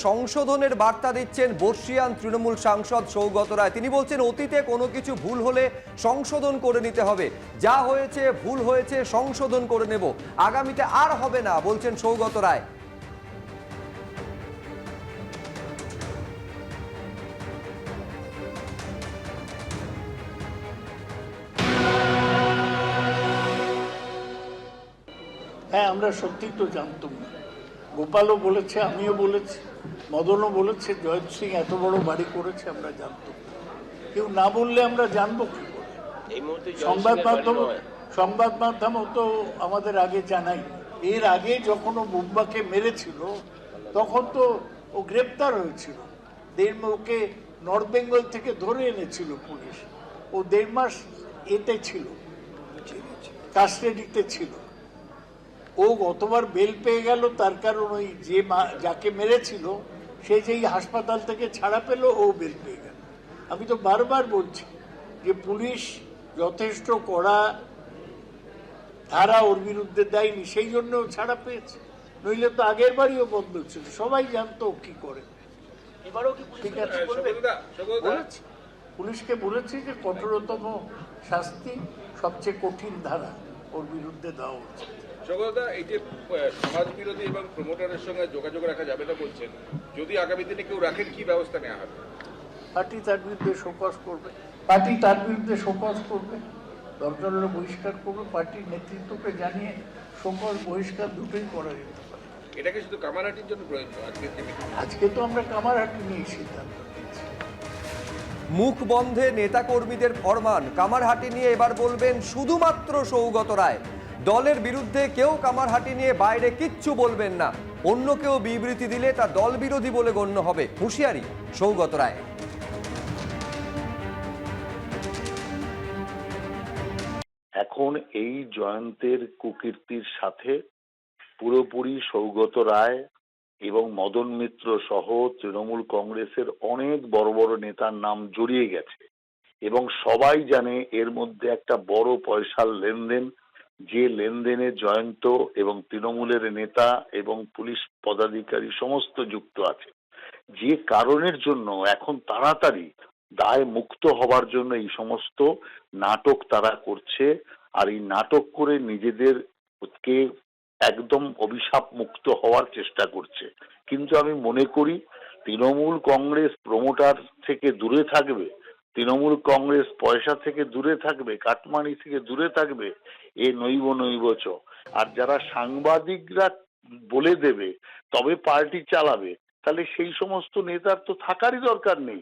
সংশোধনের বার্তা দিচ্ছেন বর্ষিয়ান তৃণমূল সাংসদ সৌগত রায়। তিনি বলছেন অতীতে কোনো কিছু ভুল হলে সংশোধন করে নিতে হবে, যা হয়েছে ভুল হয়েছে সংশোধন করে নেব, আগামীতে আর হবে না, বলছেন সৌগত রায়। হ্যাঁ, আমরা সত্যি তো জানতাম না। গোপালও বলেছে, আমিও বলেছি, মদনও বলেছে, জয়ন্ত সিং এত বড় বাড়ি করেছে, আমরা জানতাম না। কেউ না বললে আমরা জানবো কি করে? সংবাদ মাধ্যম তো আমাদের আগে জানাই। এর আগে যখন ও বুম্বাকে মেরেছিল তখন তো ও গ্রেপ্তার হয়েছিল। ওকে নর্থ বেঙ্গল থেকে ধরে এনেছিল পুলিশ। ও 1.5 মাস এতে ছিল, কাস্টাডিতে ছিল। ও গতবার বেল পেয়ে গেল, তার কারণ ওই যে যাকে মেরেছিল সে যেই হাসপাতাল থেকে ছাড়া পেল, ও বেল পেয়ে গেল। আমি তো বারবার বলছি যে পুলিশ যথেষ্ট কড়া ধারা ওর বিরুদ্ধে দেয়নি, সেই জন্য ছাড়া পেয়েছে। নইলে তো আগের বাড়িও বন্ধ ছিল, সবাই জানতো কি করে। ঠিক আছে, বলেছি, পুলিশকে বলেছি যে কঠোরতম শাস্তি, সবচেয়ে কঠিন ধারা ওর বিরুদ্ধে দেওয়া উচিত। সৌগতদা, এই যে সমাজ বিরোধী এবং প্রমোটারের সঙ্গে যোগাযোগ রাখা যাবে না বলছেন, যদি আগামী দিনে কেউ রাখেন কি ব্যবস্থা নেওয়া হবে? পার্টি তার বিরুদ্ধে শোকজ করবে, দরকার হলে বহিষ্কার করবে। পার্টির নেতৃত্বকে জানিয়ে শোকজ বহিষ্কার দুটোই করা যেতে পারে। এটাকে শুধু কামারহাটির জন্য প্রয়োজন? আজকে তো আমরা কামারহাটি নিয়ে সিদ্ধান্ত নিয়েছি। মুখ বন্ধে নেতাকর্মীদের ফরমান, কামারহাটি নিয়ে এবার বলবেন শুধুমাত্র সৌগত রায়। দলের বিরুদ্ধে কেউ কামারহাটি নিয়ে বাইরে কিচ্ছু বলবেন না, অন্য কেউ বিবৃতি দিলে তা দল বিরোধী বলে গণ্য হবে, হুঁশিয়ারি সৌগত রায়। এখন এই জয়ন্তের কুকীর্তির সাথে পুরোপুরি সৌগত রায় এবং মদন মিত্র সহ তৃণমূল কংগ্রেসের অনেক বড় বড় নেতার নাম জড়িয়ে গেছে এবং সবাই জানে এর মধ্যে একটা বড় পয়সার লেনদেন, যে লেনদেনে জয়ন্ত এবং তৃণমূলের নেতা এবং পুলিশ পদাধিকারী সমস্ত যুক্ত আছে। যে কারণের জন্য এখন তাড়াতাড়ি দায় মুক্ত হবার জন্য এই সমস্ত নাটক তারা করছে, আর এই নাটক করে নিজেদেরকে একদম অভিশাপ মুক্ত হওয়ার চেষ্টা করছে। কিন্তু আমি মনে করি তৃণমূল কংগ্রেস প্রমোটার থেকে দূরে থাকবে, তৃণমূল কংগ্রেস পয়সা থেকে দূরে থাকবে, কাটমানি থেকে দূরে থাকবে, এ নৈব চ। আর যারা সাংবাদিকরা বলে দেবে তবে পার্টি চালাবে, তাহলে সেই সমস্ত নেতার তো থাকারই দরকার নেই।